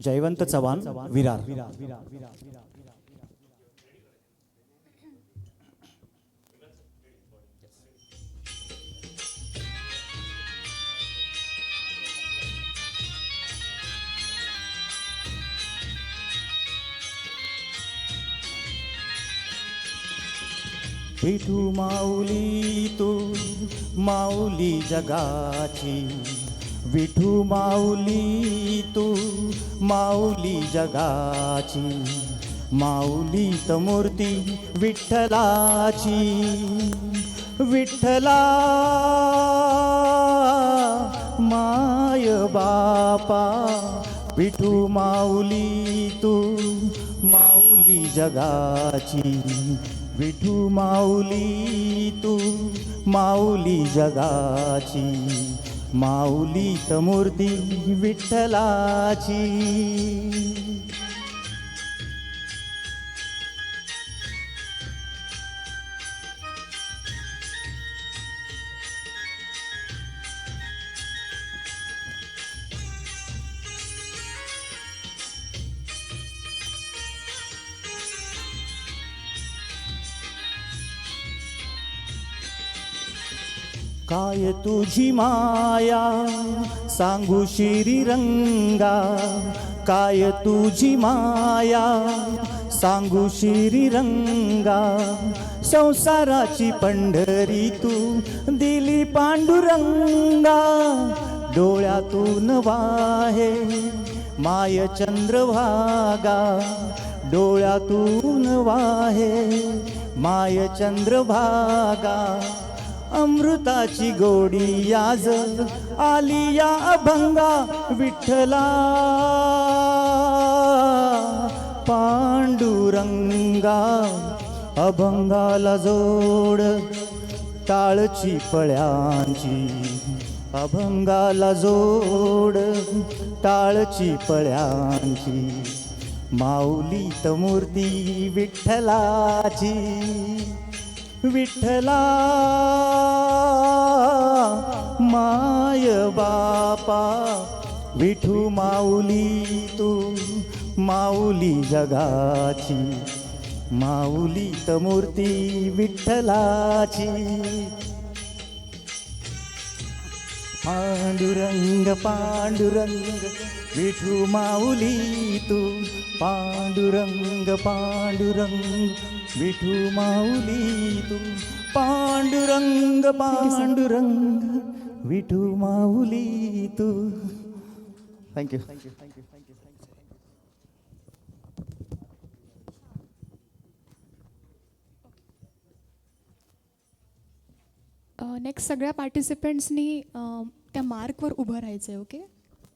जयवंत चव्हाण विरार. विठू माऊली तू माऊली जगाची, विठू माऊली तू माऊली जगाची, माऊली त मूर्ती विठ्ठलाची. विठ्ठला माय बापा, विठू माऊली तू माऊली जगाची, विठू माऊली तू माऊली जगाची, माऊली त मूर्ती विठ्ठलाची. काय तुझी माया सांगू श्रीरंगा, काय तुझी माया सांगू श्रीरंगा, संसाराची पंढरी तू दिली पांडुरंगा. डोळ्यातून वाहे माय चंद्रभागा, डोळ्यातून वाहे माय चंद्रभागा. अमृताची गोडी आज आली या अभंगा, विठ्ठला पांडुरंगा. अभंगाला जोड टाळची पळ्यांची, अभंगाला जोड टाळची पळ्यांची, माऊली त मूर्ती विठ्ठलाची. विठ्ठला माय बापा, विठू माऊली तू माऊली जगाची, माऊली त मूर्ती विठ्ठलाची. पांडुरंग पांडुरंग विठू माऊली तू, पांडुरंग पांडुरंग विठू माऊली तू, पांडुरंग पांडुरंग विठू माऊली तू. थँक्यू. नेक्स्ट सगळ्या पार्टिसिपेंट्सनी त्या मार्कवर उभं राहायचं आहे. ओके.